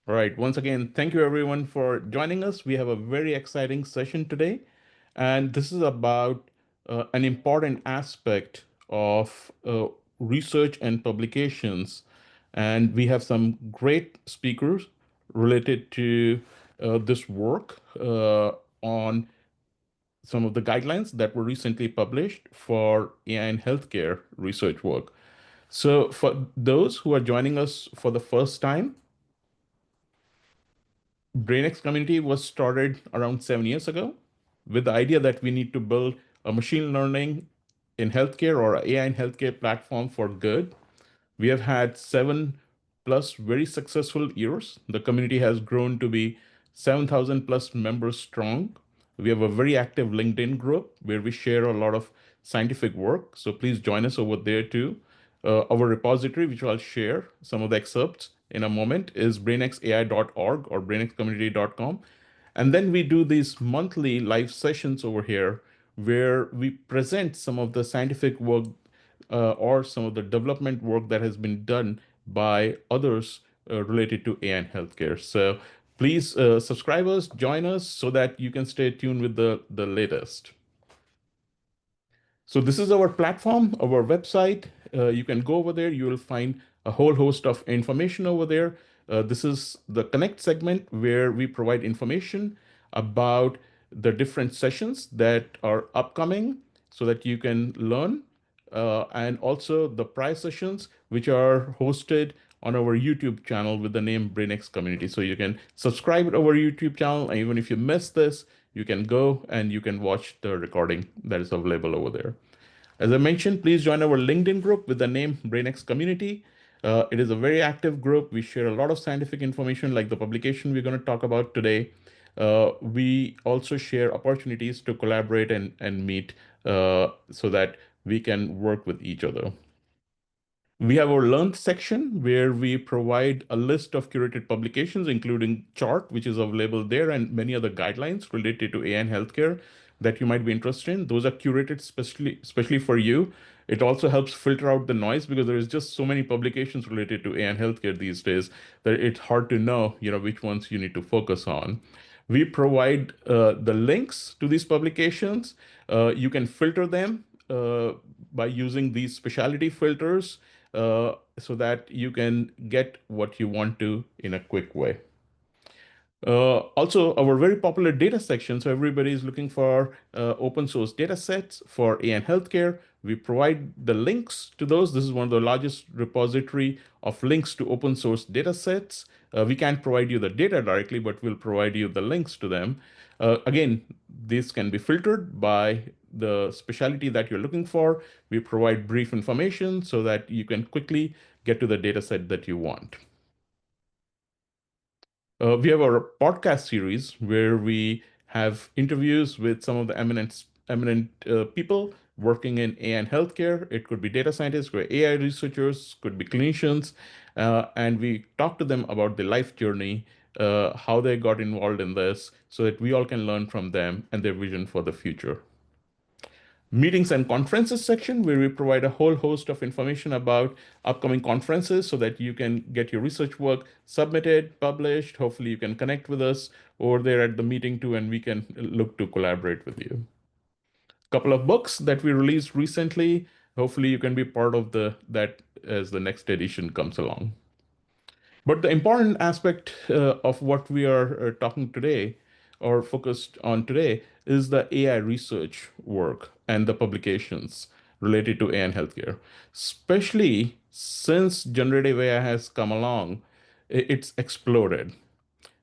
All right. Once again, thank you everyone for joining us. We have a very exciting session today, and this is about an important aspect of research and publications. And we have some great speakers related to this work on some of the guidelines that were recently published for AI in healthcare research work. So, for those who are joining us for the first time, BrainX community was started around 7 years ago with the idea that we need to build a machine learning in healthcare or a AI in healthcare platform for good. We have had 7+ very successful years. The community has grown to be 7,000 plus members strong. We have a very active LinkedIn group where we share a lot of scientific work. So please join us over there too. Our repository, which I'll share some of the excerpts in a moment, is brainxai.org or brainxcommunity.com. And then we do these monthly live sessions over here where we present some of the scientific work or some of the development work that has been done by others related to AI and healthcare. So please subscribe us, join us so that you can stay tuned with the latest. So this is our platform, our website. You can go over there. You will find a whole host of information over there. This is the Connect segment where we provide information about the different sessions that are upcoming so that you can learn, and also the prior sessions which are hosted on our YouTube channel with the name BrainX Community. So you can subscribe to our YouTube channel, and even if you miss this, you can go and you can watch the recording that is available over there. As I mentioned, please join our LinkedIn group with the name BrainX Community. It is a very active group. We share a lot of scientific information like the publication we're going to talk about today. We also share opportunities to collaborate and meet so that we can work with each other. We have our Learn section where we provide a list of curated publications, including chart, which is available there, and many other guidelines related to AI and healthcare that you might be interested in. Those are curated especially for you. It also helps filter out the noise because there is just so many publications related to AI and healthcare these days that it's hard to know, which ones you need to focus on. We provide the links to these publications. You can filter them by using these specialty filters so that you can get what you want to in a quick way. Also, our very popular data section. So everybody is looking for open source data sets for AI and healthcare. We provide the links to those. This is one of the largest repository of links to open source data sets. We can't provide you the data directly, but we'll provide you the links to them. Again, this can be filtered by the specialty that you're looking for. We provide brief information so that you can quickly get to the data set that you want. We have our podcast series where we have interviews with some of the eminent people working in AI and healthcare. It could be data scientists, could be AI researchers, could be clinicians, and we talk to them about their life journey, how they got involved in this, so that we all can learn from them and their vision for the future. Meetings and conferences section where we provide a whole host of information about upcoming conferences so that you can get your research work submitted, published. Hopefully you can connect with us over there at the meeting too, and we can look to collaborate with you. Couple of books that we released recently. Hopefully you can be part of that as the next edition comes along. But the important aspect of what we are talking today or focused on today is the AI research work and the publications related to AI and healthcare. Especially since generative AI has come along, it's exploded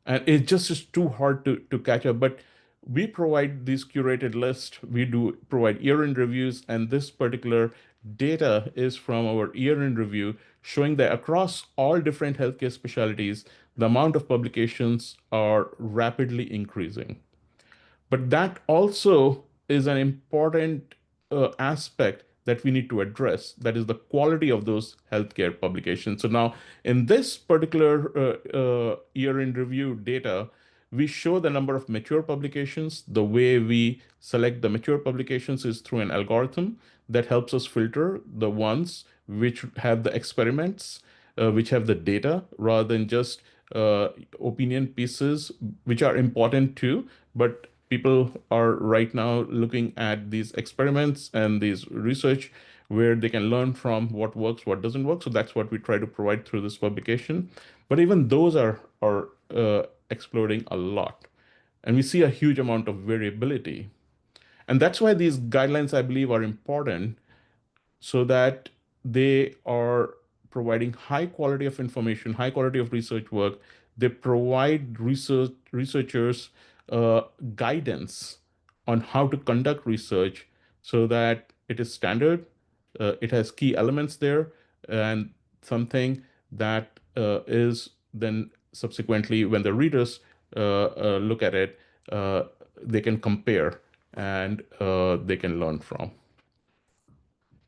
and it just is too hard to catch up. But we provide these curated lists. We do provide year-end reviews, and this particular data is from our year-end review showing that across all different healthcare specialties, the amount of publications are rapidly increasing. But that also is an important aspect that we need to address. That is the quality of those healthcare publications. So now, in this particular year in review data, we show the number of mature publications. The way we select the mature publications is through an algorithm that helps us filter the ones which have the experiments, which have the data, rather than just opinion pieces, which are important too. But people are right now looking at these experiments and these research where they can learn from what works, what doesn't work. So that's what we try to provide through this publication. But even those are exploding a lot, and we see a huge amount of variability. And that's why these guidelines, I believe, are important, so that they are providing high quality of information, high quality of research work. They provide researchers uh, guidance on how to conduct research so that it is standard, it has key elements there, and something that is then subsequently, when the readers look at it, uh, they can compare and they can learn from.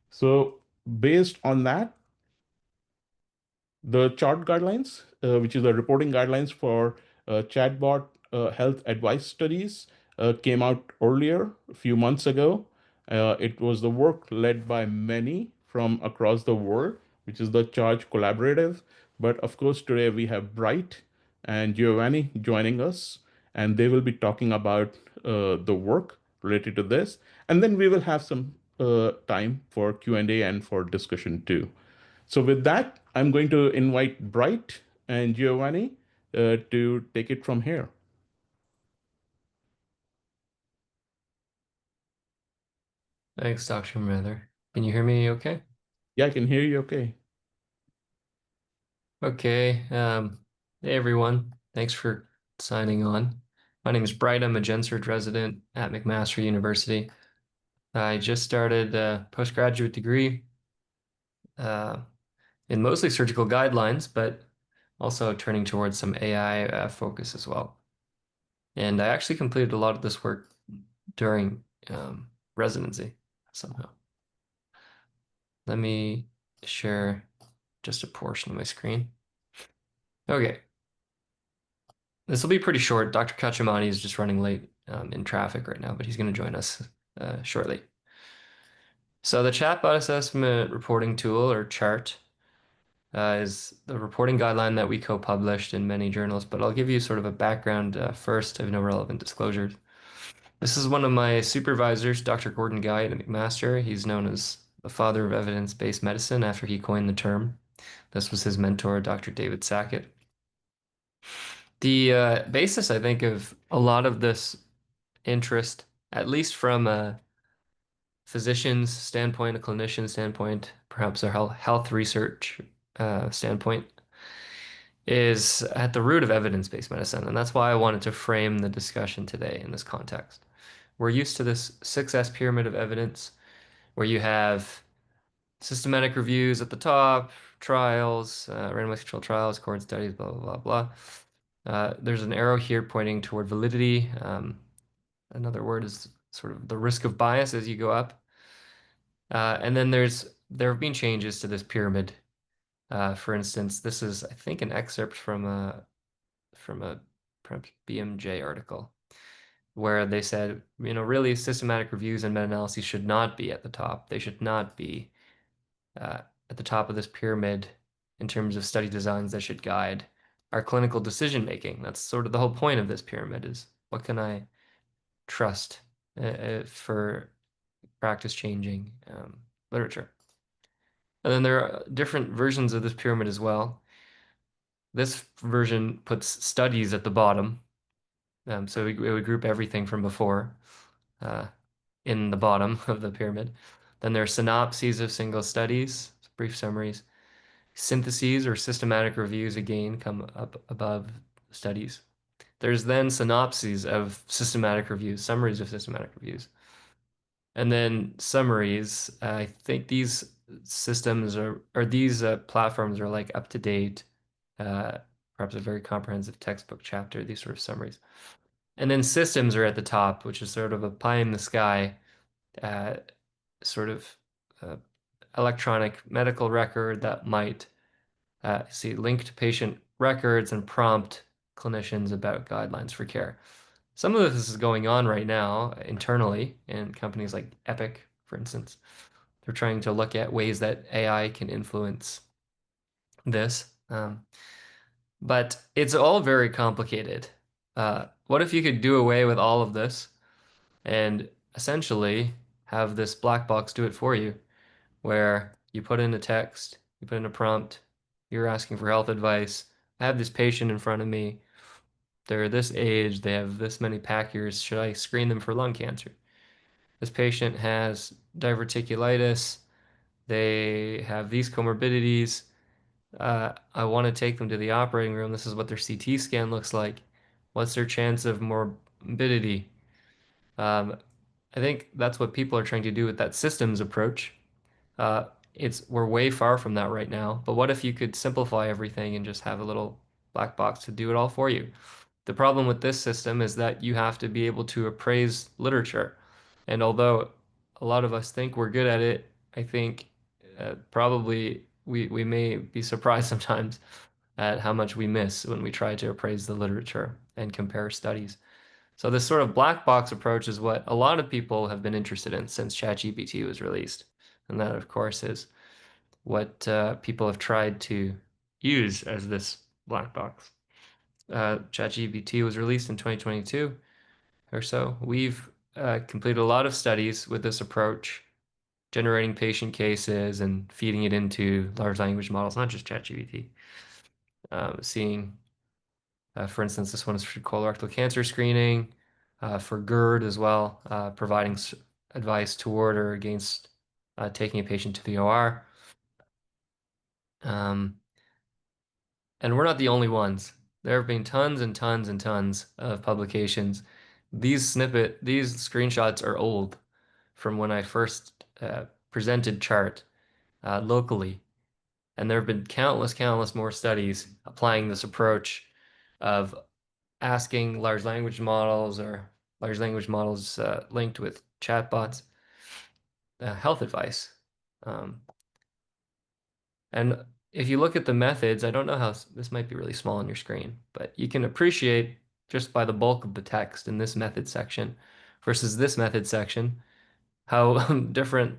So based on that, the chart guidelines, which is the reporting guidelines for chatbot health advice studies, came out earlier, a few months ago. It was the work led by many from across the world, which is the Charge Collaborative. But of course, today we have Bright and Giovanni joining us, and they will be talking about the work related to this. And then we will have some time for Q&A and for discussion too. So with that, I'm going to invite Bright and Giovanni to take it from here. Thanks, Dr. Mather. Can you hear me okay? Yeah, I can hear you okay. Okay. Hey, everyone. Thanks for signing on. My name is Bright. I'm a GenSurg resident at McMaster University. I just started a postgraduate degree uh, in mostly surgical guidelines, but also turning towards some AI focus as well. And I actually completed a lot of this work during residency somehow. Let me share just a portion of my screen. Okay. This will be pretty short. Dr. Cacciamani is just running late in traffic right now, but he's going to join us shortly. So the Chatbot Assessment Reporting Tool, or CHART, is the reporting guideline that we co-published in many journals, but I'll give you sort of a background first. I have no relevant disclosures. This is one of my supervisors, Dr. Gordon Guy at McMaster. He's known as the father of evidence-based medicine after he coined the term. This was his mentor, Dr. David Sackett. The basis, I think, of a lot of this interest, at least from a physician's standpoint, a clinician standpoint, perhaps a health research standpoint, is at the root of evidence-based medicine. And that's why I wanted to frame the discussion today in this context. We're used to this 6S pyramid of evidence where you have systematic reviews at the top, trials, randomized controlled trials, cohort studies, blah, blah, blah, blah. There's an arrow here pointing toward validity. Another word is sort of the risk of bias as you go up. And then there have been changes to this pyramid. For instance, this is, I think, an excerpt from a perhaps BMJ article where they said, really systematic reviews and meta-analyses should not be at the top. They should not be at the top of this pyramid in terms of study designs that should guide our clinical decision making. That's sort of the whole point of this pyramid is what can I trust for practice changing literature. And then there are different versions of this pyramid as well. This version puts studies at the bottom. So it would group everything from before in the bottom of the pyramid. Then there are synopses of single studies, brief summaries. Syntheses or systematic reviews again come up above studies. There's then synopses of systematic reviews, summaries of systematic reviews. And then summaries, I think these systems or these platforms are like up to date, perhaps a very comprehensive textbook chapter, these sort of summaries. And then systems are at the top, which is sort of a pie in the sky, sort of electronic medical record that might see link to patient records and prompt clinicians about guidelines for care. Some of this is going on right now internally in companies like Epic, for instance. They're trying to look at ways that AI can influence this. But it's all very complicated. What if you could do away with all of this and essentially have this black box do it for you, where you put in a text, you put in a prompt, you're asking for health advice. I have this patient in front of me. They're this age, they have this many pack years. Should I screen them for lung cancer? This patient has diverticulitis. They have these comorbidities. I want to take them to the operating room. This is what their CT scan looks like. What's their chance of morbidity? Um, I think that's what people are trying to do with that systems approach. Uh, we're way far from that right now. But what if you could simplify everything and just have a little black box to do it all for you? The problem with this system is that you have to be able to appraise literature. And although a lot of us think we're good at it, I think probably we may be surprised sometimes at how much we miss when we try to appraise the literature and compare studies. So this sort of black box approach is what a lot of people have been interested in since ChatGPT was released. And that, of course, is what people have tried to use as this black box. ChatGPT was released in 2022 or so. We've completed a lot of studies with this approach, generating patient cases and feeding it into large language models, not just ChatGPT. Seeing, for instance, this one is for colorectal cancer screening, for GERD as well, providing advice toward or against taking a patient to the OR. Um, And we're not the only ones. There have been tons and tons and tons of publications. These screenshots are old from when I first presented chart locally. And there have been countless more studies applying this approach of asking large language models or large language models linked with chatbots health advice. Um, And if you look at the methods, I don't know how this might be really small on your screen, but you can appreciate just by the bulk of the text in this method section versus this method section, how different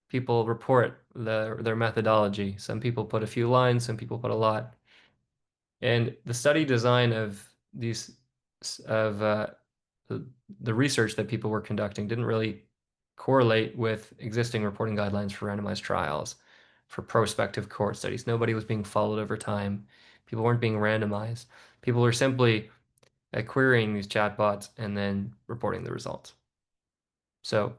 people report their methodology. Some people put a few lines, some people put a lot. And the study design of these of the, the research that people were conducting didn't really correlate with existing reporting guidelines for randomized trials, for prospective cohort studies. Nobody was being followed over time. People weren't being randomized. People were simply querying these chatbots and then reporting the results. So,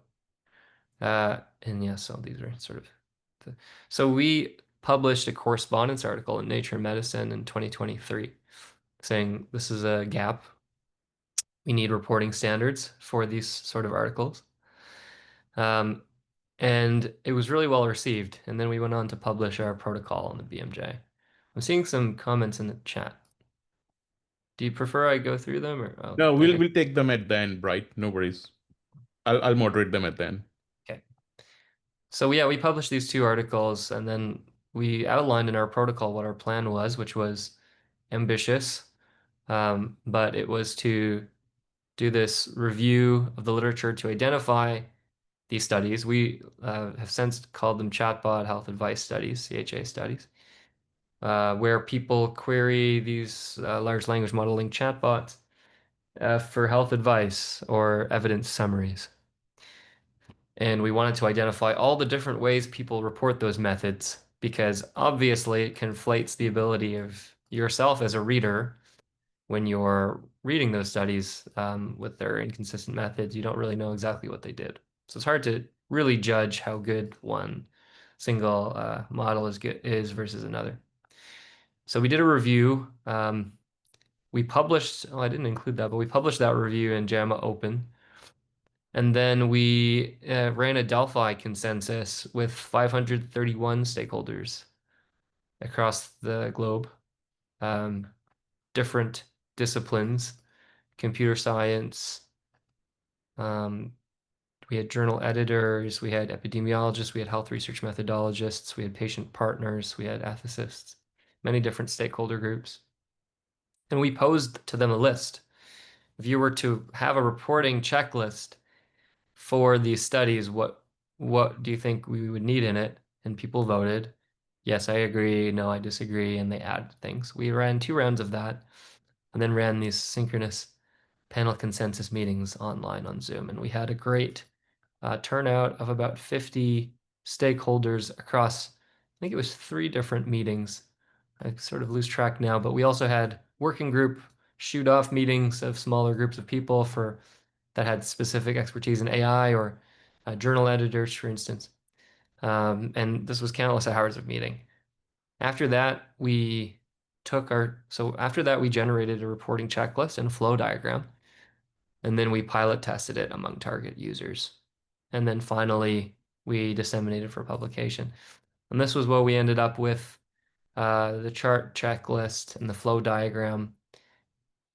and yeah, so these are sort of so we published a correspondence article in Nature Medicine in 2023 saying this is a gap. We need reporting standards for these sort of articles. Um, and it was really well received. And then we went on to publish our protocol on the BMJ. I'm seeing some comments in the chat. Do you prefer I go through them or No, we'll okay. we'll take them at the end, right? No worries. I'll moderate them at the end. Okay. So yeah, we published these two articles and then we outlined in our protocol what our plan was, which was ambitious, but it was to do this review of the literature to identify these studies. We have since called them chatbot health advice studies, CHA studies, where people query these large language modeling chatbots for health advice or evidence summaries. And we wanted to identify all the different ways people report those methods because obviously it conflates the ability of yourself as a reader when you're reading those studies with their inconsistent methods. You don't really know exactly what they did. So it's hard to really judge how good one single model is versus another. So we did a review. We published, oh, I didn't include that, but we published that review in JAMA Open. And then we ran a Delphi consensus with 531 stakeholders across the globe, um, different disciplines, computer science. Um, we had journal editors, we had epidemiologists, we had health research methodologists, we had patient partners, we had ethicists, many different stakeholder groups. And we posed to them a list. If you were to have a reporting checklist for these studies, what do you think we would need in it? And people voted. Yes, I agree. No, I disagree. And they add things. We ran 2 rounds of that and then ran these synchronous panel consensus meetings online on Zoom. And we had a great turnout of about 50 stakeholders across, I think it was 3 different meetings. I sort of lose track now, but we also had working group shoot off meetings of smaller groups of people for that had specific expertise in AI or journal editors, for instance. And this was countless hours of meeting. After that, after that, we generated a reporting checklist and flow diagram, and then we pilot tested it among target users. And then finally, we disseminated for publication. And this was what we ended up with the chart checklist and the flow diagram.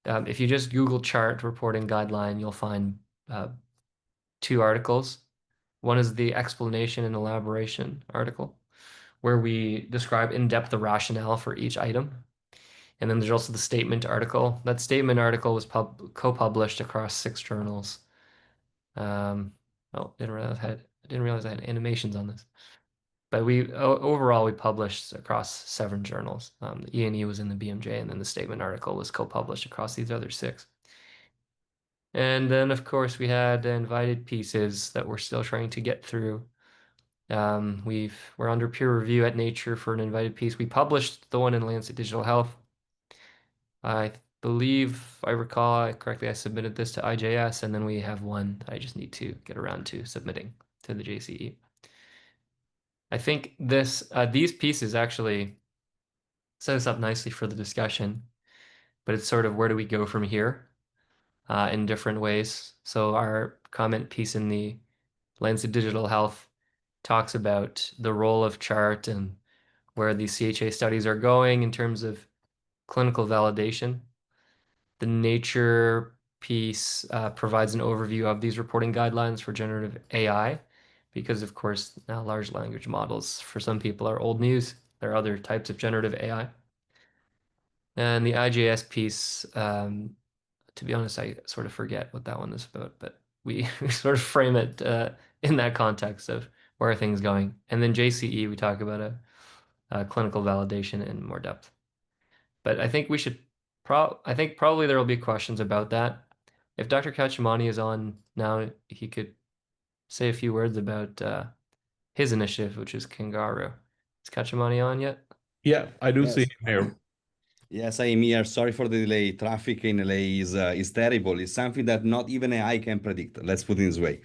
If you just Google chart reporting guideline, you'll find 2 articles. One is the explanation and elaboration article, where we describe in depth the rationale for each item. And then there's also the statement article. That statement article was co-published across 6 journals. Um, oh, I didn't realize I had animations on this. But overall we published across 7 journals. The E&E was in the BMJ, and then the statement article was co-published across these other 6. And then of course we had invited pieces that we're still trying to get through. We're under peer review at Nature for an invited piece. We published the one in Lancet Digital Health. I believe, if I recall correctly, I submitted this to IJS, and then we have one that I just need to get around to submitting to the JCE. I think these pieces actually set us up nicely for the discussion, but it's sort of where do we go from here in different ways. So our comment piece in the Lancet Digital Health talks about the role of chart and where these CHA studies are going in terms of clinical validation. The Nature piece provides an overview of these reporting guidelines for generative AI, because of course now large language models for some people are old news. There are other types of generative AI. And the IJS piece, to be honest, I sort of forget what that one is about, but we sort of frame it in that context of where are things going. And then JCE, we talk about a clinical validation in more depth. But I think I think probably there will be questions about that. If Dr. Cacciamani is on now, he could say a few words about his initiative, which is Kangaroo. Is Cacciamani on yet? Yeah, I do see Yes. him here. Yes, I am here. Sorry for the delay. Traffic in LA is terrible. It's something that not even AI can predict. Let's put it this way.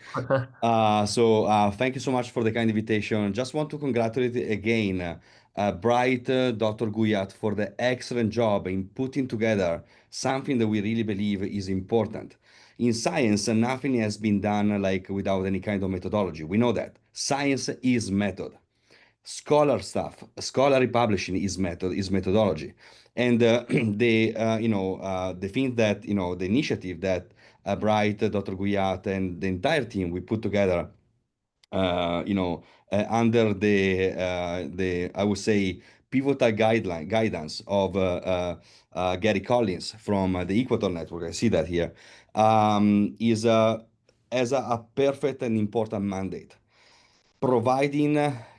Thank you so much for the kind invitation. Just want to congratulate again Bright Dr. Guyat for the excellent job in putting together something that we really believe is important. In science, nothing has been done like without any kind of methodology. We know that science is method. Scholarly publishing is methodology, and the thing that the initiative that Bright, Dr. Guyat, and the entire team we put together, under the I would say pivotal guidance of Gary Collins from the Equator Network. I see that here is as a perfect and important mandate providing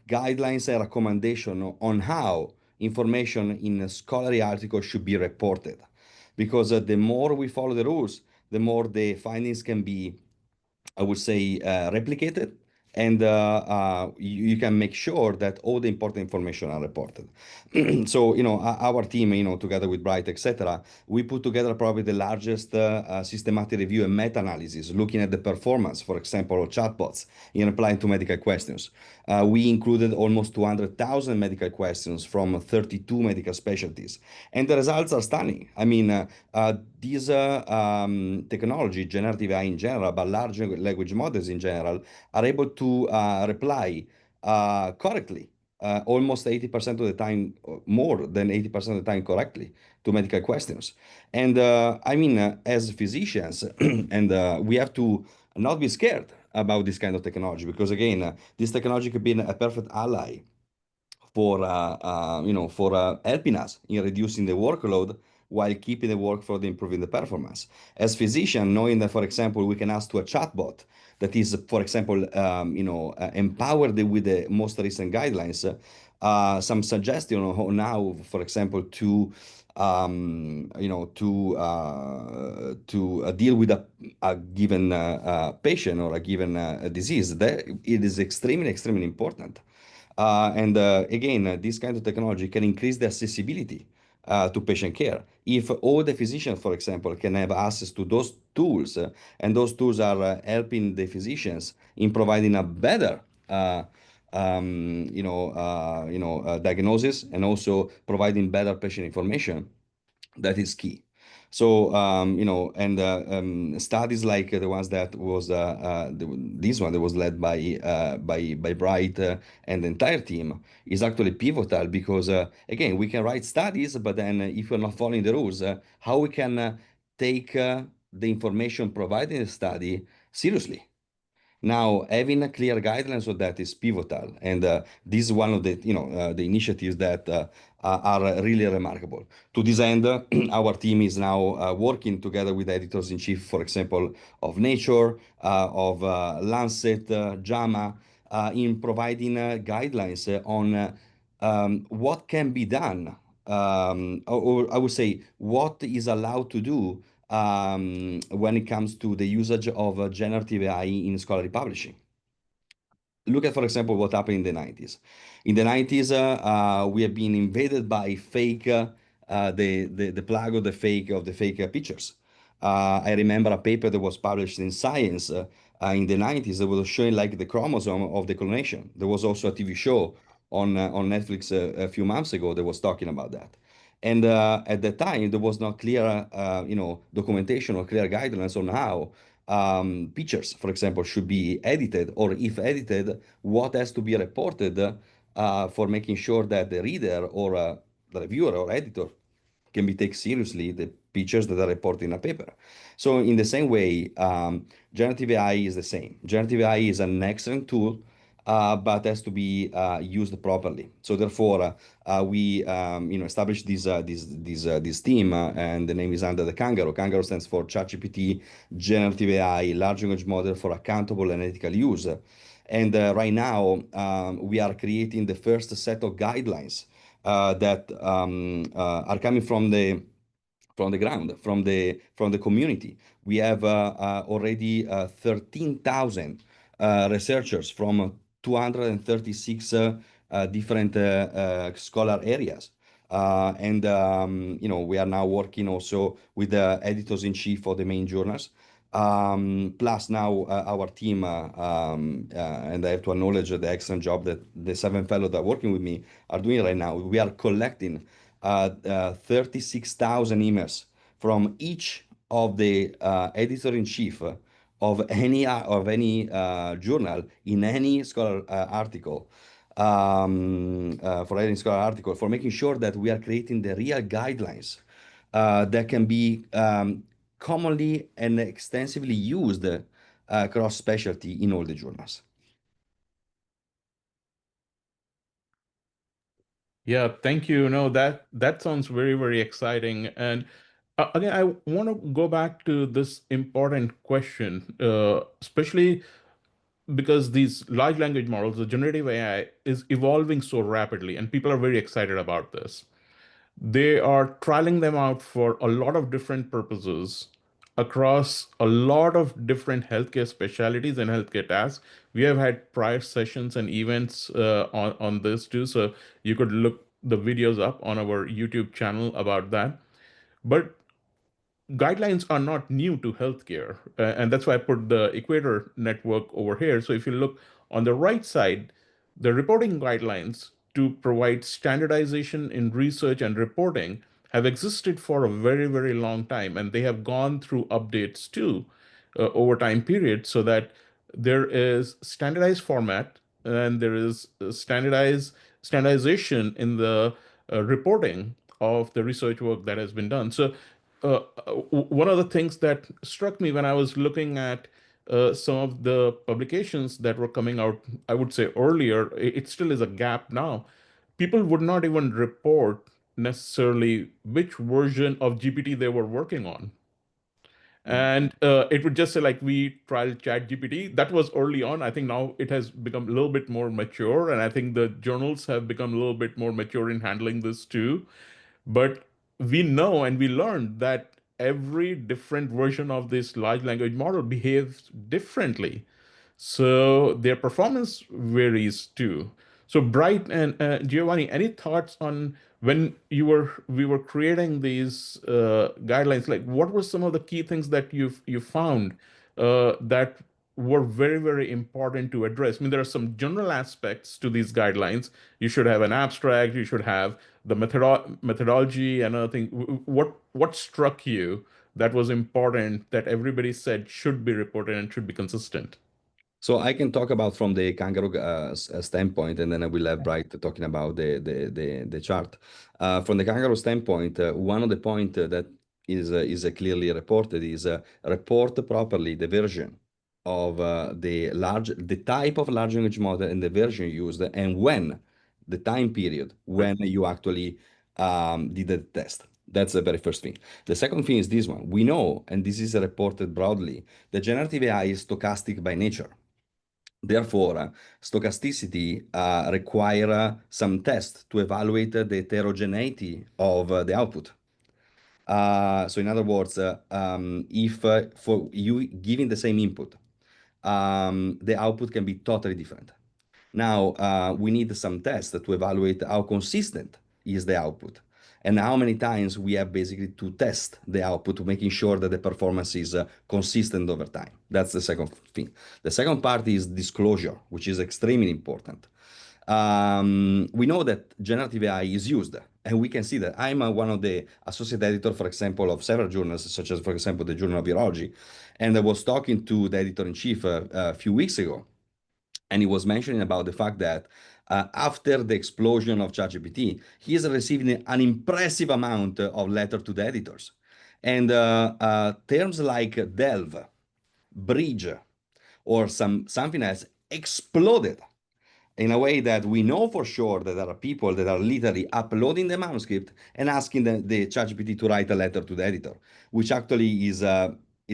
guidelines and recommendation on how information in a scholarly article should be reported. Because the more we follow the rules, the more the findings can be, I would say, replicated, and you can make sure that all the important information are reported. So, our team, together with Bright, etc., we put together probably the largest systematic review and meta-analysis looking at the performance, for example, of chatbots in replying to medical questions. We included almost 200,000 medical questions from 32 medical specialties, and the results are stunning. I mean, these technology, generative AI in general, but large language models in general, are able to reply correctly, almost 80% of the time, more than 80% of the time correctly to medical questions. And as physicians, and we have to not be scared about this kind of technology, because again, this technology could be a perfect ally for helping us in reducing the workload while keeping the workflow improving the performance. As physician, knowing that, for example, we can ask to a chatbot that is, for example, empowered with the most recent guidelines, some suggestion on how, for example, to deal with a given patient or a given disease. That it is extremely important. And again, this kind of technology can increase the accessibility to patient care. If all the physicians, for example, can have access to those tools, and those tools are helping the physicians in providing a better diagnosis and also providing better patient information, that is key. So, and studies like the ones that was this one that was led by Bright and the entire team is actually pivotal because again, we can write studies, but then if we're not following the rules, how we can take the information provided in the study seriously? Now, having a clear guidelines of that is pivotal, and this is one of the the initiatives that are really remarkable. To this end, our team is now working together with editors in chief, for example, of Nature, of Lancet, JAMA, in providing guidelines on what can be done, or I would say what is allowed to do when it comes to the usage of generative AI in scholarly publishing. Look at, for example, what happened in the 90s. In the 90s, we have been invaded by fake, the plug of the fake pictures. I remember a paper that was published in Science in the 90s that was showing like the chromosome of the clonation. There was also a TV show on Netflix a few months ago that was talking about that. And at that time, there was not clear, documentation or clear guidelines on how pictures, for example, should be edited, or if edited, what has to be reported for making sure that the reader or the reviewer or editor can be taken seriously the pictures that are reported in a paper. So in the same way, generative AI is the same. Generative AI is an excellent tool, but has to be used properly. So therefore, we established this team, and the name is under the Kangaroo. Kangaroo stands for ChatGPT Generative AI Large Language Model for Accountable and Ethical Use. And right now, we are creating the first set of guidelines that are coming from the ground, from the community. We have already 13,000 researchers from 236 different scholar areas. And we are now working also with the editors in chief of the main journals. Plus now our team, and I have to acknowledge the excellent job that the 7 fellows that are working with me are doing right now. We are collecting 36,000 emails from each of the editor-in-chief of any journal in any scholar article, for any scholar article, for making sure that we are creating the real guidelines that can be commonly and extensively used across specialty in all the journals. Yeah, thank you. No, that sounds very, very exciting. And again, I want to go back to this important question, especially because these large language models, the generative AI, is evolving so rapidly, and people are very excited about this. They are trialing them out for a lot of different purposes across a lot of different healthcare specialties and healthcare tasks. We have had prior sessions and events on this too, so you could look the videos up on our YouTube channel about that. But guidelines are not new to healthcare, and that's why I put the Equator Network over here. So if you look on the right side, the reporting guidelines to provide standardization in research and reporting have existed for a very, very long time, and they have gone through updates too over time period, so that there is standardized format and there is standardization in the reporting of the research work that has been done. So one of the things that struck me when I was looking at some of the publications that were coming out, I would say earlier, it still is a gap now. People would not even report necessarily which version of GPT they were working on. And it would just say like we tried ChatGPT. That was early on. I think now it has become a little bit more mature, and I think the journals have become a little bit more mature in handling this too. But we know and we learned that every different version of this large language model behaves differently. So their performance varies too. So Bright and Giovanni, any thoughts on when we were creating these guidelines? Like, what were some of the key things that you found that were very important to address? I mean, there are some general aspects to these guidelines. You should have an abstract. You should have the methodology and other thing. What struck you that was important that everybody said should be reported and should be consistent? So I can talk about from the kangaroo standpoint, and then I will have Bright talking about the chart. From the kangaroo standpoint, one of the point that is clearly reported is report properly the version of the type of large language model and the version used, and when the time period when you actually did the test. That's the very first thing. The second thing is this one. We know, and this is reported broadly, that generative AI is stochastic by nature. Therefore, stochasticity require some tests to evaluate the heterogeneity of the output. So in other words, if for you giving the same input, the output can be totally different. Now, we need some tests to evaluate how consistent is the output and how many times we have basically to test the output, making sure that the performance is consistent over time. That's the second thing. The second part is disclosure, which is extremely important. We know that generative AI is used, and we can see that I'm one of the associate editor, for example, of several journals, such as, for example, the Journal of Virology, and I was talking to the editor-in-chief a few weeks ago, and he was mentioning about the fact that after the explosion of ChatGPT, he is receiving an impressive amount of letters to the editors. And terms like delve, bridge, or something else exploded in a way that we know for sure that there are people that are literally uploading the manuscript and asking the ChatGPT to write a letter to the editor, which actually is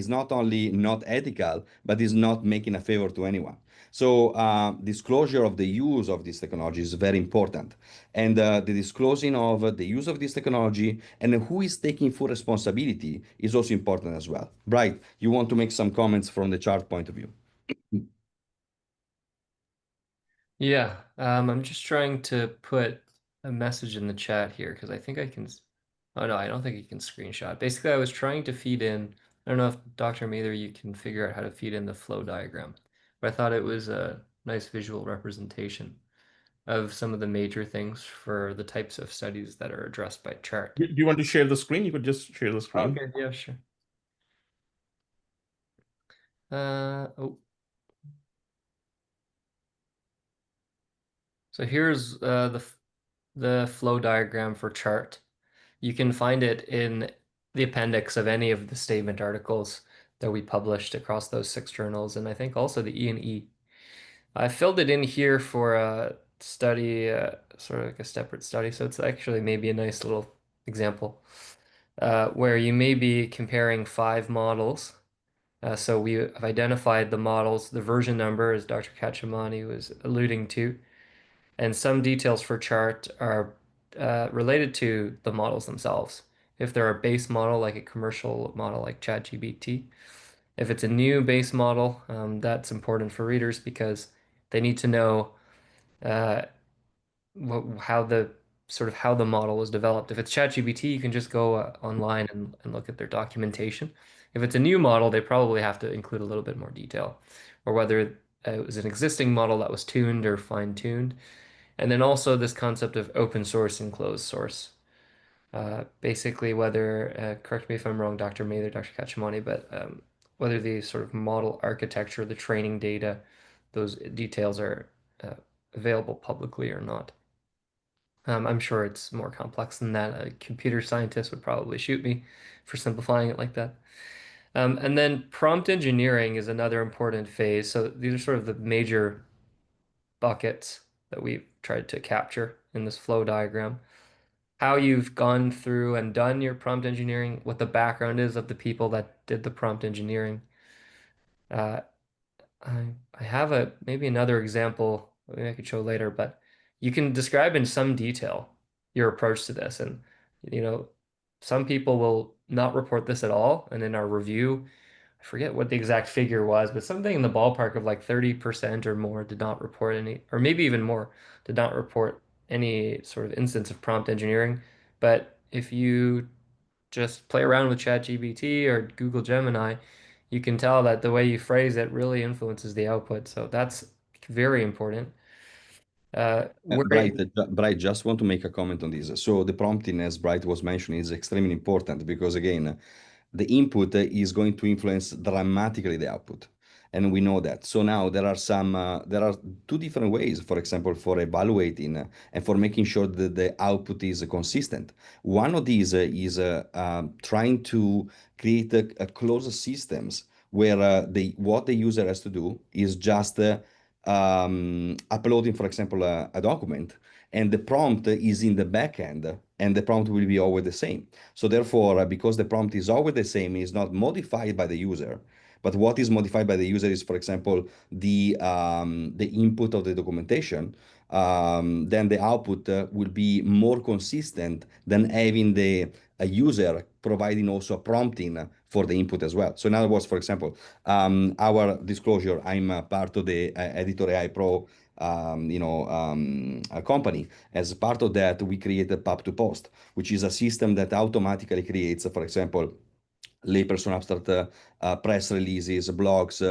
not only not ethical, but is not making a favor to anyone. So disclosure of the use of this technology is very important. And the disclosing of the use of this technology and who is taking full responsibility is also important as well. Bright, you want to make some comments from the chart point of view? Yeah, I'm just trying to put a message in the chat here because I think I can. Oh no, I don't think you can screenshot. Basically, I was trying to feed in. I don't know if Dr. Mather, you can figure out how to feed in the flow diagram, but I thought it was a nice visual representation of some of the major things for the types of studies that are addressed by chart. Do you want to share the screen? You could just share the screen. Okay, yeah, sure. Oh, so here's the flow diagram for chart. You can find it in the appendix of any of the statement articles that we published across those 6 journals, and I think also the E&E. I filled it in here for a study, sort of like a separate study, so it's actually maybe a nice little example where you may be comparing 5 models. So we have identified the models, the version number, as Dr. Cacciamani was alluding to, and some details for chart are related to the models themselves. If they're a base model, like a commercial model like ChatGPT, if it's a new base model, that's important for readers because they need to know uh, how the how the model was developed. If it's ChatGPT, you can just go online and look at their documentation. If it's a new model, they probably have to include a little bit more detail, or whether it was an existing model that was tuned or fine-tuned. And then also this concept of open source and closed source. Basically, whether, correct me if I'm wrong, Dr. Mather, Dr. Cacciamani, but whether the sort of model architecture, the training data, those details are uh, available publicly or not. I'm sure it's more complex than that. A computer scientist would probably shoot me for simplifying it like that. And then prompt engineering is another important phase. So these are sort of the major buckets that we've tried to capture in this flow diagram. how you've gone through and done your prompt engineering, what the background is of the people that did the prompt engineering. Uh, I have a maybe another example maybe I could show later, but you can describe in some detail your approach to this. And you know, some people will not report this at all. And in our review, I forget what the exact figure was, but something in the ballpark of like 30% or more did not report any, or maybe even more, did not report any sort of instance of prompt engineering. But if you just play around with ChatGPT or Google Gemini, you can tell that the way you phrase it really influences the output. So that's very important. Where Bright, just want to make a comment on this. So the prompting, as Bright was mentioning, is extremely important because again, the input is going to influence dramatically the output, and we know that. So now there are two different ways, for example, for evaluating and for making sure that the output is consistent. One of these is trying to create a closed systems where the what the user has to do is just uploading, for example, a document, and the prompt is in the backend, and the prompt will be always the same. So therefore, because the prompt is always the same, is not modified by the user. But what is modified by the user is, for example, the input of the documentation. Then the output will be more consistent than having the a user providing also a prompting for the input as well. So in other words, for example, our disclosure, I'm a part of the Editor AI Pro a company. As part of that, we created Pub to Post, which is a system that automatically creates, for example, layperson abstract press releases, blogs,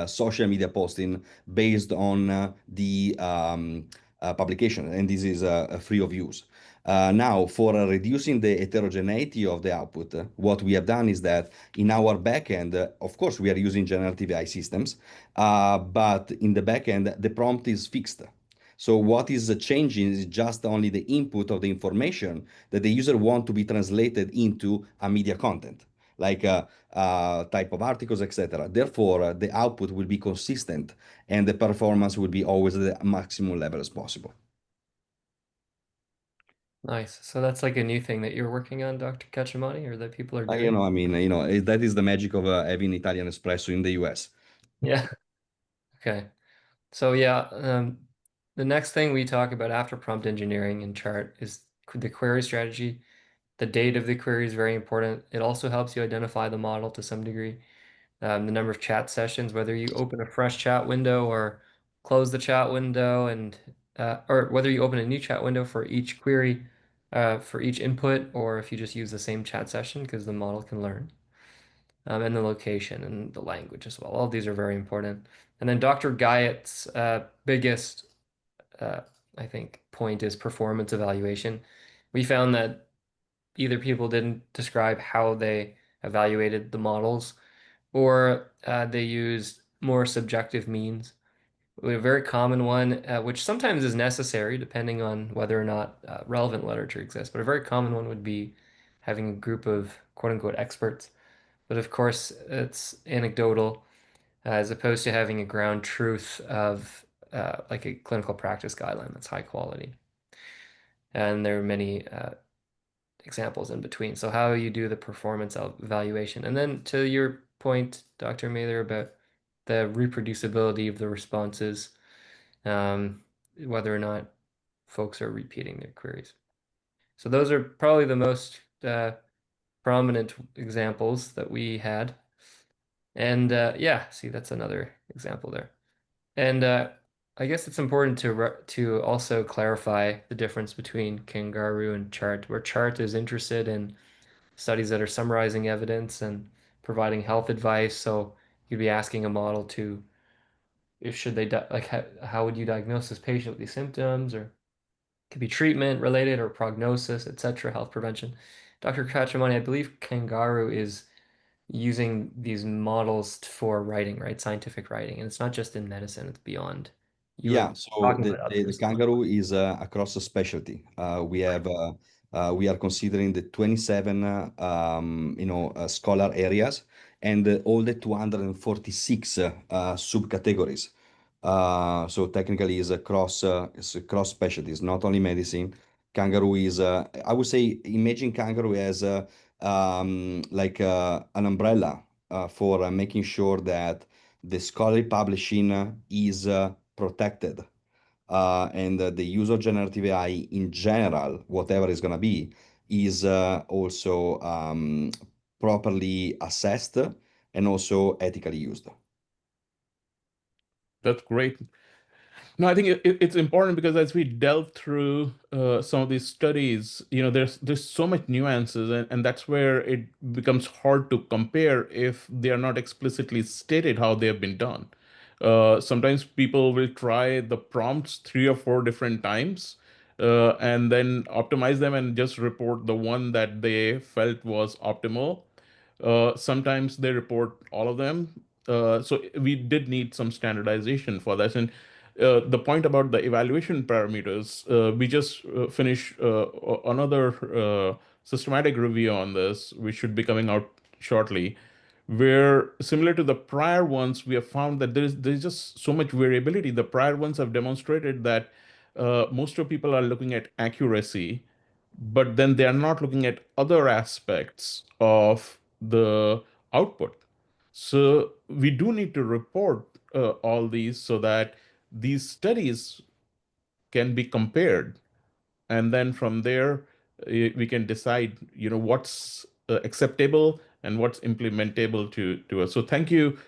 social media posting based on the publication, and this is free of use. Now, for reducing the heterogeneity of the output, what we have done is that in our backend, of course, we are using generative AI systems, but in the backend, the prompt is fixed. So what is changing is just only the input of the information that the user want to be translated into a media content, like type of articles, etc. Therefore, the output will be consistent and the performance will be always at the maximum level as possible. nice. So that's like a new thing that you're working on, Dr. Cacciamani, or that people are doing. I mean, that is the magic of having Italian espresso in the US. Yeah. Okay. So yeah, the next thing we talk about after prompt engineering and chart is the query strategy. The date of the query is very important. It also helps you identify the model to some degree. The number of chat sessions, whether you open a fresh chat window or close the chat window, and or whether you open a new chat window for each query, for each input, or if you just use the same chat session because the model can learn. And the location and the language as well. All of these are very important. And then Dr. Guyot's biggest, uh, I think, point is performance evaluation. We found that either people didn't describe how they evaluated the models, or they used more subjective means. A very common one, which sometimes is necessary depending on whether or not relevant literature exists, but a very common one would be having a group of quote unquote experts. But of course, it's anecdotal as opposed to having a ground truth of like a clinical practice guideline that's high quality. And there are many examples in between. So how you do the performance evaluation. And then to your point, Dr. Mather, about the reproducibility of the responses, um, whether or not folks are repeating their queries. So those are probably the most prominent examples that we had. And yeah, see, that's another example there. And I guess it's important to also clarify the difference between Kangaroo and Chart, where Chart is interested in studies that are summarizing evidence and providing health advice. So you'd be asking a model to, if should they like how would you diagnose this patient with these symptoms, or it could be treatment related or prognosis, etc., health prevention. Dr. Cacciamani, I believe Kangaroo is using these models for writing, right? Scientific writing. And it's not just in medicine, it's beyond. You were Yeah, so talking about the others. kangaroo is across a specialty. We are considering the 27 scholar areas and all the 246 subcategories. So technically is across specialties, not only medicine, Kangaroo is, I would say, imagine Kangaroo as like an umbrella for making sure that the scholarly publishing is protected. And the use of generative AI in general, whatever it's going to be, is also properly assessed and also ethically used. That's great. No, I think it's important because as we delve through some of these studies, there's so much nuances, and that's where it becomes hard to compare if they are not explicitly stated how they have been done. Sometimes people will try the prompts 3 or 4 different times, and then optimize them and just report the one that they felt was optimal. Sometimes they report all of them. So we did need some standardization for that. And the point about the evaluation parameters, we just finished another systematic review on this, which should be coming out shortly, where similar to the prior ones, we have found that there's just so much variability. The prior ones have demonstrated that most of people are looking at accuracy, but then they are not looking at other aspects of the output. So we do need to report all these so that these studies can be compared, and then from there we can decide, what's acceptable and what's implementable to us. So thank you,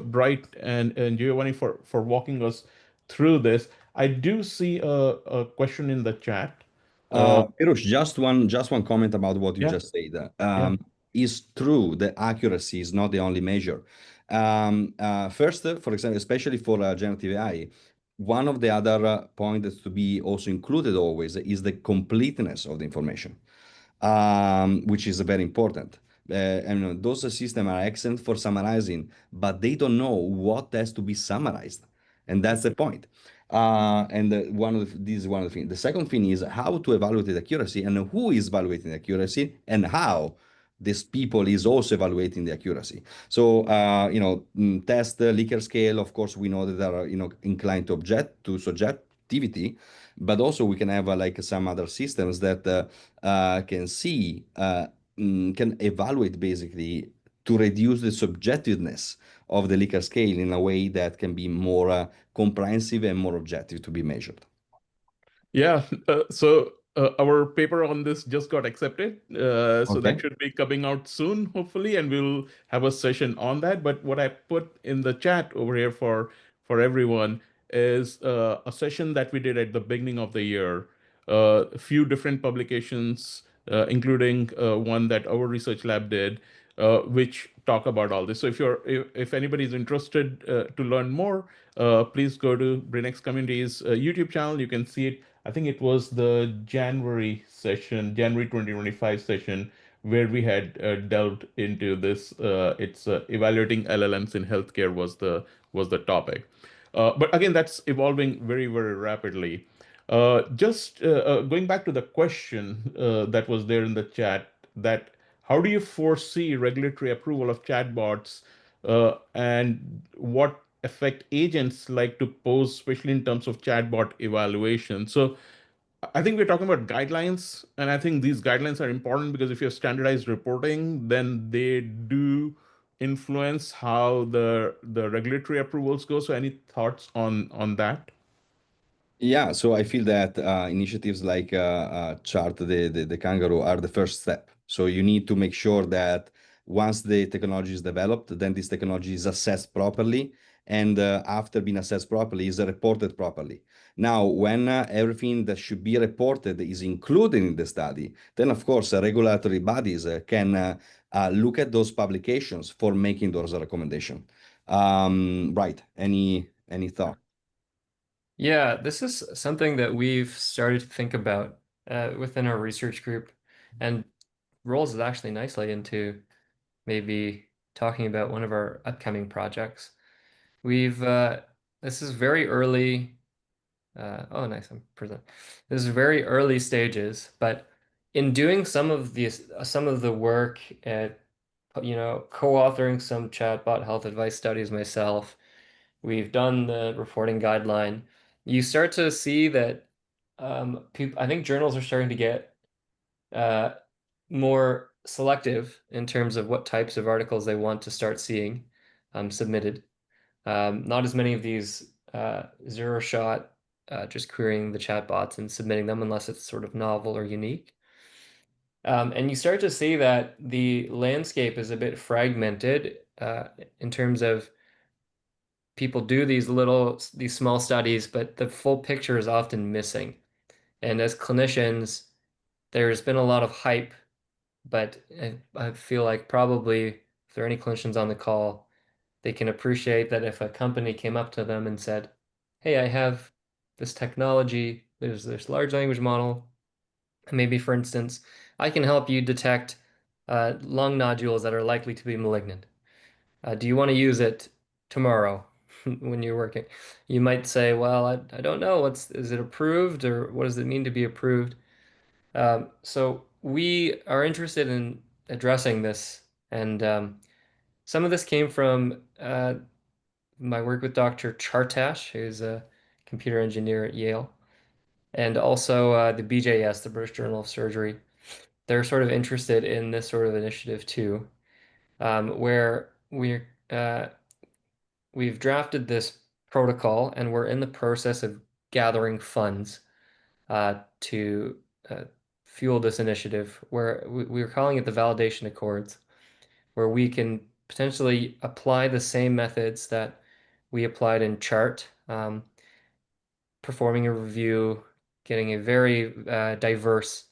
Bright and Giovanni, for walking us through this. I do see a question in the chat. Pirush, just one comment about what you Yeah, just said. yeah. Is true that accuracy is not the only measure. First, for example, especially for generative AI, one of the other points to be also included always is the completeness of the information, which is very important. And those systems are excellent for summarizing, but they don't know what has to be summarized, and that's the point. And this is one of the things. The second thing is how to evaluate the accuracy and who is evaluating the accuracy and how this people is also evaluating the accuracy. So, test the Likert scale. Of course, we know that they are, inclined to subjectivity, but also we can have like some other systems that can see, can evaluate basically to reduce the subjectiveness of the Likert scale in a way that can be more comprehensive and more objective to be measured. Yeah, so our paper on this just got accepted. So that Okay. should be coming out soon, hopefully, and we'll have a session on that. But what I put in the chat over here for everyone is a session that we did at the beginning of the year. A few different publications, including one that our research lab did, which talk about all this. So if anybody is interested to learn more, please go to BrainX Community's YouTube channel. You can see it. I think it was the January session, January 2025 session, where we had delved into this. It's evaluating LLMs in healthcare was the topic. But again, that's evolving very, very rapidly. Just going back to the question that was there in the chat, that how do you foresee regulatory approval of chatbots, and what effect agents like to pose, especially in terms of chatbot evaluation? So I think we're talking about guidelines, and I think these guidelines are important because if you have standardized reporting, then they do influence how the regulatory approvals go. So any thoughts on that? Yeah, so I feel that initiatives like Chart the Kangaroo are the first step. So you need to make sure that once the technology is developed, then this technology is assessed properly, and after being assessed properly, is reported properly. Now, when everything that should be reported is included in the study, then of course regulatory bodies can look at those publications for making those recommendations. Right? Any thought? Yeah, this is something that we've started to think about within our research group, and rolls it actually nicely into maybe talking about one of our upcoming projects. We've this is very early. Oh, nice, I'm present. This is very early stages, but in doing some of the work at co-authoring some chatbot health advice studies myself, we've done the reporting guideline. You start to see that I think journals are starting to get uh, more selective in terms of what types of articles they want to start seeing submitted. Not as many of these zero shot, just querying the chatbots and submitting them unless it's sort of novel or unique. And you start to see that the landscape is a bit fragmented in terms of people do these small studies, but the full picture is often missing. And as clinicians, there's been a lot of hype, but I feel like probably if there are any clinicians on the call, they can appreciate that if a company came up to them and said, "Hey, I have this technology, there's this large language model, and maybe for instance, I can help you detect lung nodules that are likely to be malignant. Do you want to use it tomorrow when you're working?" You might say, "Well, I don't know. Is it approved or what does it mean to be approved?" So we are interested in addressing this, and some of this came from my work with Dr. Chartash, who's a computer engineer at Yale, and also the BJS, the British Journal of Surgery. They're sort of interested in this sort of initiative too, where we've drafted this protocol and we're in the process of gathering funds to fuel this initiative, where we're calling it the Validation Accords, where we can potentially apply the same methods that we applied in Chart, performing a review, getting a very diverse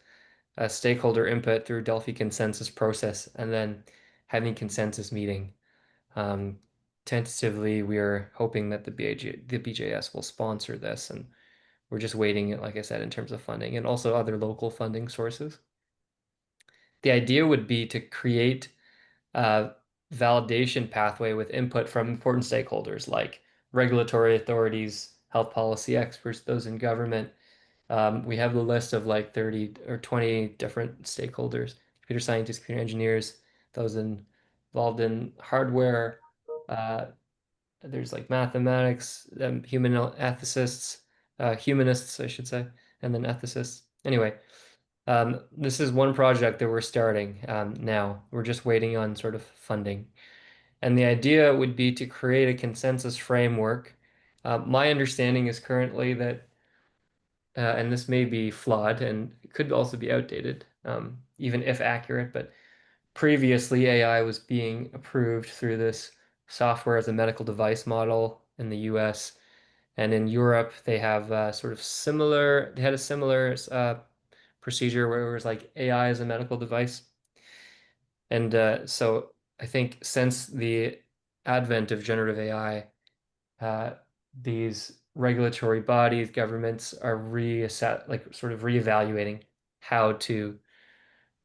stakeholder input through Delphi consensus process, and then having consensus meeting. Um, Tentatively, we are hoping that the BJS will sponsor this, and we're just waiting, like I said, in terms of funding and also other local funding sources. The idea would be to create a validation pathway with input from important stakeholders like regulatory authorities, health policy experts, those in government. We have the list of like 30 or 20 different stakeholders, computer scientists, computer engineers, those involved in hardware. Uh, there's like mathematics, human ethicists, humanists, I should say, and then ethicists. Anyway, this is one project that we're starting now. We're just waiting on sort of funding. And the idea would be to create a consensus framework. My understanding is currently that, and this may be flawed and it could also be outdated, even if accurate, but previously AI was being approved through this software as a medical device model in the US. And in Europe, they have they had a similar procedure where it was like AI as a medical device. And so I think since the advent of generative AI, uh, these regulatory bodies, governments are reassess, like sort of reevaluating how to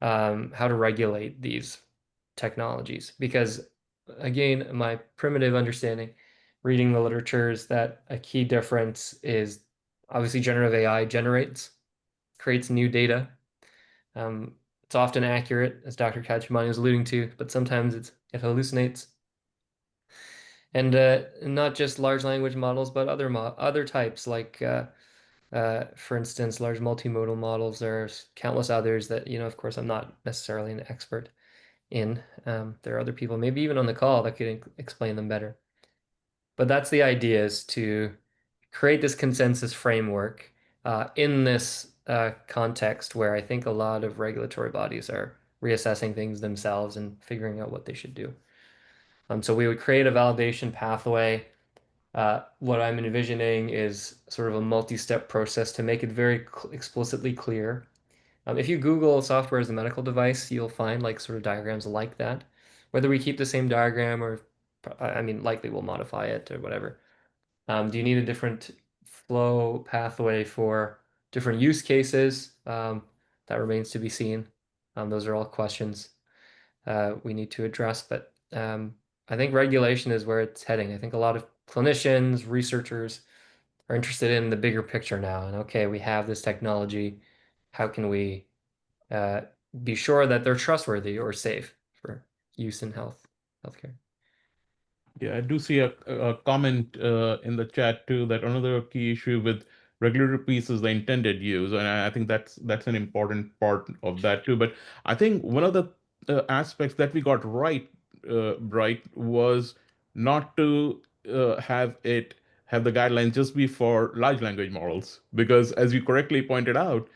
regulate these technologies. Because again, my primitive understanding, reading the literature, is that a key difference is obviously generative AI creates new data. Um, it's often accurate, as Dr. Cacciamani was alluding to, but sometimes it hallucinates. And not just large language models, but other types like for instance, large multimodal models. There's countless others that, of course, I'm not necessarily an expert in. There are other people, maybe even on the call, that could explain them better. But that's the idea, is to create this consensus framework in this context where I think a lot of regulatory bodies are reassessing things themselves and figuring out what they should do. So we would create a validation pathway. What I'm envisioning is sort of a multi-step process to make it very explicitly clear. If you Google software as a medical device, you'll find like sort of diagrams like that. Whether we keep the same diagram or, I mean, likely we'll modify it or whatever. Do you need a different flow pathway for different use cases? That remains to be seen. Those are all questions we need to address, but I think regulation is where it's heading. I think a lot of clinicians, researchers are interested in the bigger picture now. And okay, we have this technology. How can we uh, be sure that they're trustworthy or safe for use in healthcare? Yeah, I do see a comment in the chat too that another key issue with regulatory piece is the intended use, and I think that's an important part of that too. But I think one of the aspects that we got right was not to have the guidelines just be for large language models, because as you correctly pointed out,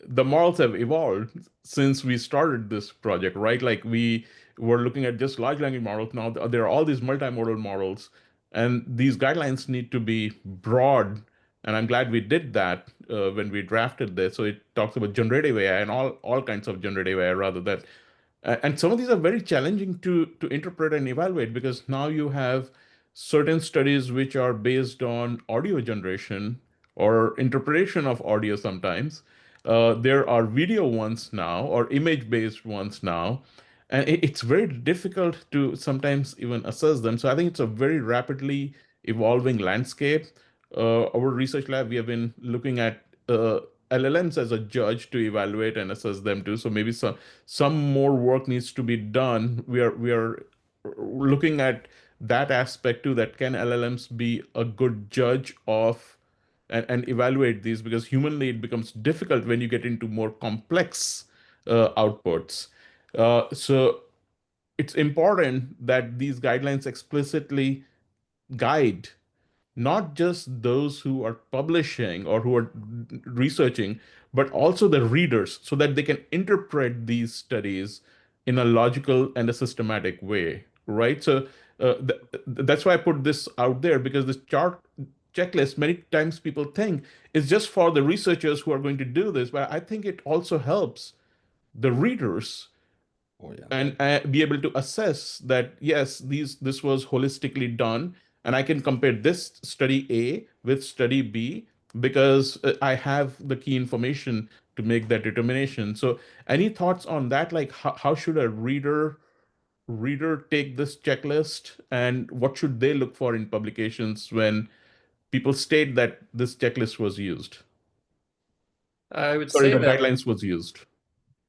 the models have evolved since we started this project, right? Like we were looking at just large language models. Now there are all these multimodal models, and these guidelines need to be broad. And I'm glad we did that when we drafted this. So it talks about generative AI and all kinds of generative AI rather than and some of these are very challenging to interpret and evaluate, because now you have certain studies which are based on audio generation or interpretation of audio sometimes. There are video ones now or image based ones now, and it's very difficult to sometimes even assess them. So I think it's a very rapidly evolving landscape. Our research lab, we have been looking at LLMs as a judge to evaluate and assess them too. So maybe some more work needs to be done. We are looking at that aspect too. That can LLMs be a good judge of and evaluate these, because humanly it becomes difficult when you get into more complex outputs. So it's important that these guidelines explicitly guide not just those who are publishing or who are researching, but also the readers, so that they can interpret these studies in a logical and a systematic way, right? So that's why I put this out there, because this chart checklist, many times people think is just for the researchers who are going to do this, but I think it also helps the readers Oh yeah. and be able to assess that yes, this was holistically done, and I can compare this study A with study B, because I have the key information to make that determination. So any thoughts on that, like how should a reader take this checklist, and what should they look for in publications when people state that this checklist was used, I would sorry, say the that guidelines was used?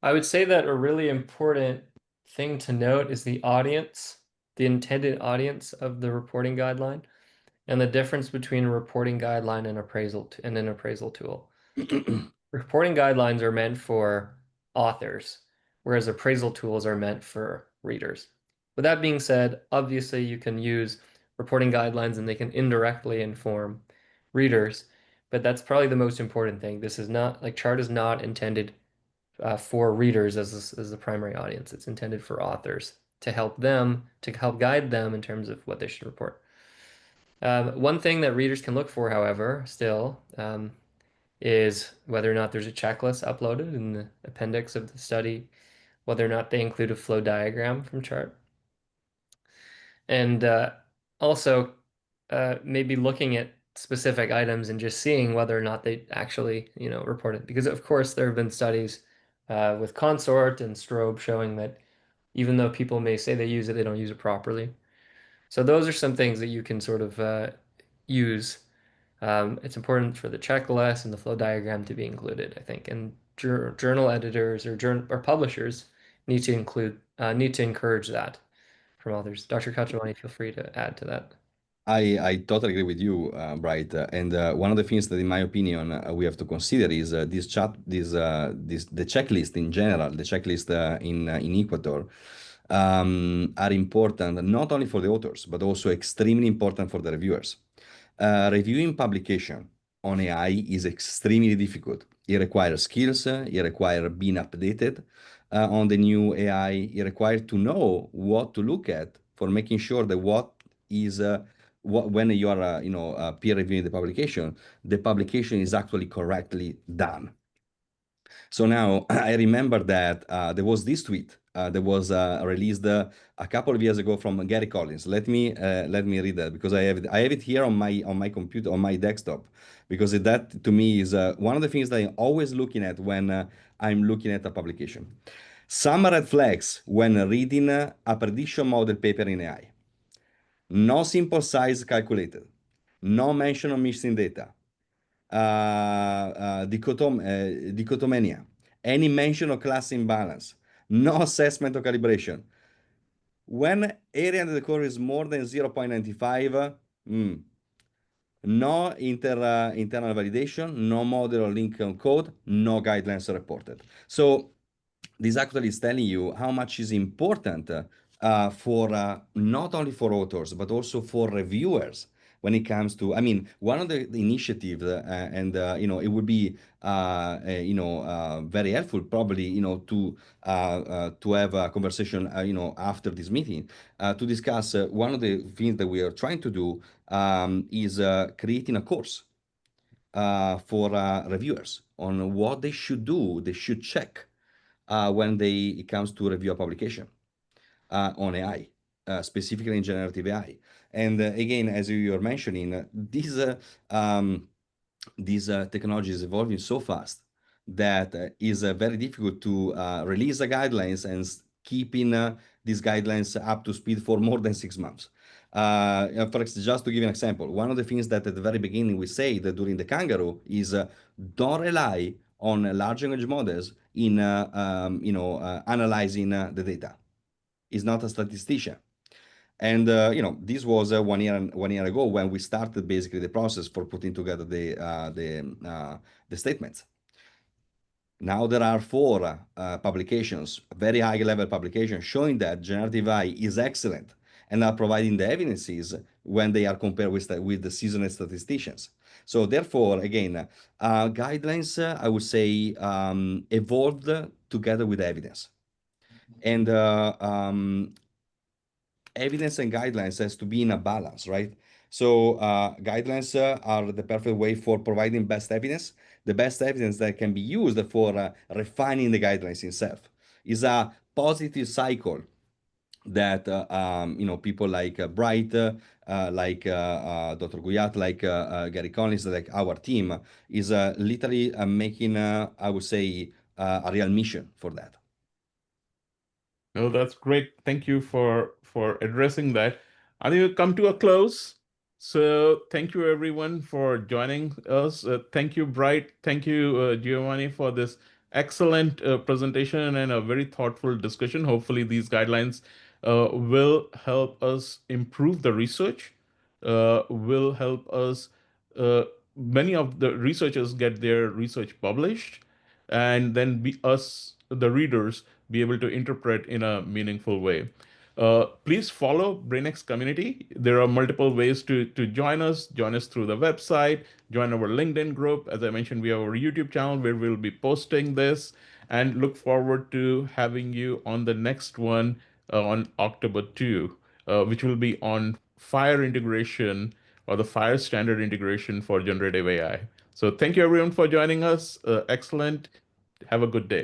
I would say that a really important thing to note is the audience, the intended audience of the reporting guideline, and the difference between a reporting guideline and an appraisal tool. Reporting guidelines are meant for authors, whereas appraisal tools are meant for readers. With that being said, obviously you can use reporting guidelines and they can indirectly inform readers, but that's probably the most important thing. This is not like chart is not intended for readers as the primary audience. It's intended for authors to help guide them in terms of what they should report. One thing that readers can look for, however, still, is whether or not there's a checklist uploaded in the appendix of the study, whether or not they include a flow diagram from chart. And also maybe looking at specific items and just seeing whether or not they actually, report it. Because of course there have been studies with consort and strobe showing that even though people may say they use it, they don't use it properly. So those are some things that you can sort of use. It's important for the checklist and the flow diagram to be included, I think. And journal editors or publishers need to encourage that from others. Dr. Cacciamani, feel free to add to that. I totally agree with you, Bright. And one of the things that, in my opinion, we have to consider is the checklist in general, the checklist in Equator, are important not only for the authors, but also extremely important for the reviewers. Reviewing publication on AI is extremely difficult. It requires skills, it requires being updated on the new AI, it requires to know what to look at for making sure that when you are peer reviewing the publication is actually correctly done. So now I remember that there was this tweet that was released a couple of years ago from Gary Collins. Let me read that, because I have it here on my computer, on my desktop, because that to me is one of the things that I'm always looking at when I'm looking at a publication. Some red flags when reading a prediction model paper in AI. No simple size calculated. No mention of missing data. Dichotomania. Any mention of class imbalance. No assessment or calibration. When area under the curve is more than 0.95, no internal validation, no model or link on code, no guidelines reported. So this actually is telling you how much is important for not only for authors but also for reviewers when it comes to. I mean, one of the initiatives, and it would be very helpful probably to have a conversation after this meeting to discuss one of the things that we are trying to do is creating a course for reviewers on what they should do, they should check when it comes to review a publication on AI, specifically in generative AI. And again, as you were mentioning, um, this technology is evolving so fast that is very difficult to release the guidelines and keeping these guidelines up to speed for more than 6 months. Just to give you an example, one of the things that at the very beginning we say that during the kangaroo is don't rely on large language models in analyzing the data. Is not a statistician. And this was 1 year ago when we started basically the process for putting together the statements. Now there are 4 publications, very high level publications, showing that generative AI is excellent and are providing the evidences when they are compared with the seasoned statisticians. So therefore, again, guidelines, I would say, evolved together with evidence. And evidence and guidelines has to be in a balance, right? So guidelines are the perfect way for providing best evidence. The best evidence that can be used for refining the guidelines itself is a positive cycle that people like Bright, like Dr. Guyat, like Gary Collins, like our team is literally making, I would say, a real mission for that. No, that's great. Thank you for addressing that. I think we've come to a close. So thank you everyone for joining us. Thank you, Bright. Thank you, Giovanni, for this excellent presentation and a very thoughtful discussion. Hopefully, these guidelines will help us improve the research, will help us, many of the researchers get their research published, and then us, the readers, be able to interpret in a meaningful way. Please follow BrainX community. There are multiple ways to join us. Join us through the website, join our LinkedIn group. As I mentioned, we have our YouTube channel where we'll be posting this, and look forward to having you on the next one on October 2, which will be on Fire integration, or the Fire standard integration for generative AI. So thank you everyone for joining us. Excellent. Have a good day.